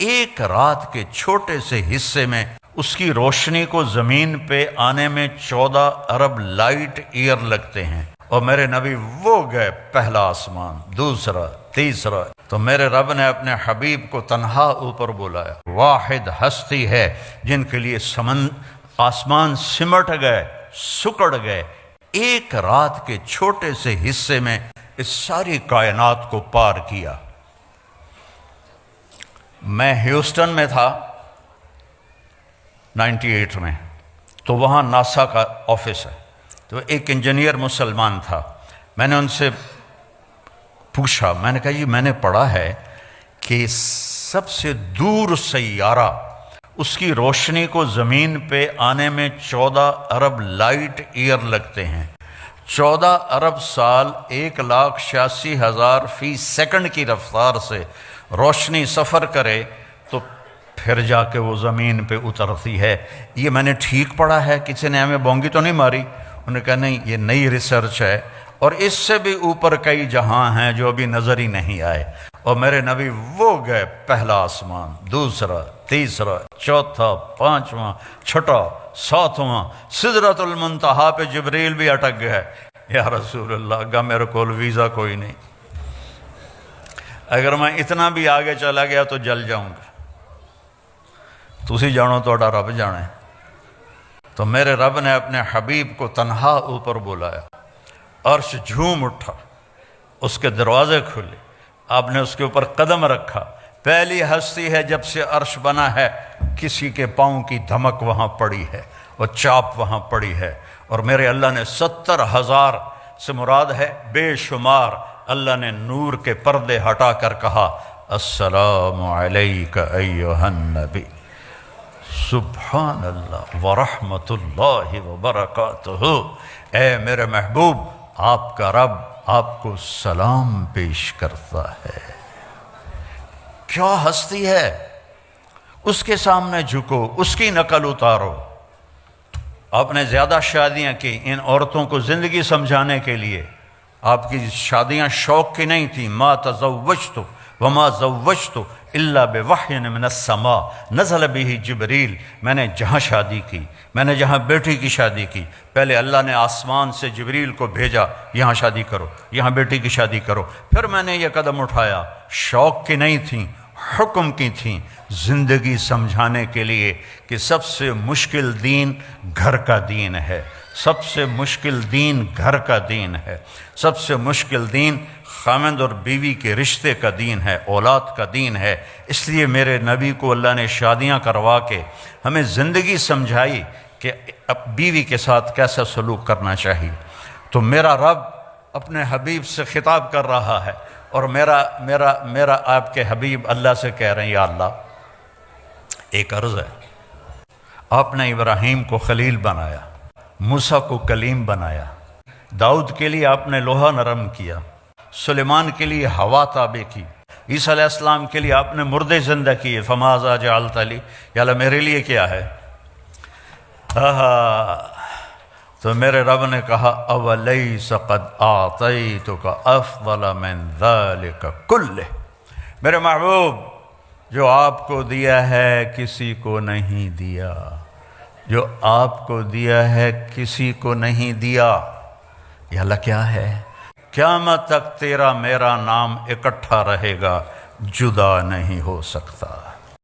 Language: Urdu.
ایک رات کے چھوٹے سے حصے میں اس کی روشنی کو زمین پہ آنے میں 14 ارب لائٹ ایئر لگتے ہیں۔ اور میرے نبی وہ گئے پہلا آسمان، دوسرا، تیسرا، تو میرے رب نے اپنے حبیب کو تنہا اوپر بلایا۔ واحد ہستی ہے جن کے لیے آسمان سمٹ گئے، سکڑ گئے، ایک رات کے چھوٹے سے حصے میں اس ساری کائنات کو پار کیا۔ میں ہیوسٹن میں تھا 98 میں، تو وہاں ناسا کا آفس ہے، تو ایک انجینئر مسلمان تھا۔ میں نے ان سے پوچھا، میں نے کہا جی میں نے پڑھا ہے کہ سب سے دور سیارہ اس کی روشنی کو زمین پہ آنے میں 14 ارب لائٹ ایئر لگتے ہیں۔ 14 ارب سال 1,86,000 فی سیکنڈ کی رفتار سے روشنی سفر کرے تو پھر جا کے وہ زمین پہ اترتی ہے۔ یہ میں نے ٹھیک پڑھا ہے؟ کسی نے ہمیں بونگی تو نہیں ماری؟ انہوں نے کہا نہیں، یہ نئی ریسرچ ہے، اور اس سے بھی اوپر کئی جہاں ہیں جو ابھی نظر ہی نہیں آئے۔ اور میرے نبی وہ گئے پہلا آسمان، دوسرا، تیسرا، چوتھا، پانچواں، چھٹا، ساتواں، سدرۃ المنتہا پہ جبریل بھی اٹک گئے۔ یا رسول اللہ، اگا میرے کول ویزا کوئی نہیں، اگر میں اتنا بھی آگے چلا گیا تو جل جاؤں گا۔ تسی جانو توڑا رب جانے۔ تو میرے رب نے اپنے حبیب کو تنہا اوپر بلایا، عرش جھوم اٹھا، اس کے دروازے کھلے، آپ نے اس کے اوپر قدم رکھا۔ پہلی ہستی ہے جب سے عرش بنا ہے کسی کے پاؤں کی دھمک وہاں پڑی ہے، وہ چاپ وہاں پڑی ہے، اور میرے اللہ نے 70,000 سے مراد ہے بے شمار، اللہ نے نور کے پردے ہٹا کر کہا السلام علیک ایھا النبی، سبحان اللہ ورحمۃ اللہ وبرکاتہ، اے میرے محبوب، آپ کا رب آپ کو سلام پیش کرتا ہے۔ کیا ہستی ہے، اس کے سامنے جھکو، اس کی نقل اتارو۔ آپ نے زیادہ شادیاں کی ان عورتوں کو زندگی سمجھانے کے لیے۔ آپ کی شادیاں شوق کی نہیں تھیں۔ ما تزوجت وما زوجت الا بوحی من السماء نزل به جبریل، میں نے جہاں شادی کی، میں نے جہاں بیٹی کی شادی کی، پہلے اللہ نے آسمان سے جبریل کو بھیجا، یہاں شادی کرو، یہاں بیٹی کی شادی کرو، پھر میں نے یہ قدم اٹھایا۔ شوق کی نہیں تھیں، حکم کی تھیں، زندگی سمجھانے کے لیے کہ سب سے مشکل دین گھر کا دین ہے، سب سے مشکل دین گھر کا دین ہے، سب سے مشکل دین خاوند اور بیوی کے رشتے کا دین ہے، اولاد کا دین ہے۔ اس لیے میرے نبی کو اللہ نے شادیاں کروا کے ہمیں زندگی سمجھائی کہ اب بیوی کے ساتھ کیسا سلوک کرنا چاہیے۔ تو میرا رب اپنے حبیب سے خطاب کر رہا ہے، اور میرا آپ کے حبیب اللہ سے کہہ رہے ہیں یا اللہ ایک عرض ہے، آپ نے ابراہیم کو خلیل بنایا، موسیٰ کو کلیم بنایا، داؤد کے لیے آپ نے لوہا نرم کیا، سلیمان کے لیے ہوا تابع کی، عیسیٰ علیہ السلام کے لیے آپ نے مردے زندہ کیے، فماذا جعلت لی، یا اللہ میرے لیے کیا ہے؟ تو میرے رب نے کہا اولیس قد اعطیتک افضل من ذلک کلہ، میرے محبوب جو آپ کو دیا ہے کسی کو نہیں دیا، جو آپ کو دیا ہے کسی کو نہیں دیا۔ یا اللہ کیا ہے؟ قیامت تک تیرا میرا نام اکٹھا رہے گا، جدا نہیں ہو سکتا۔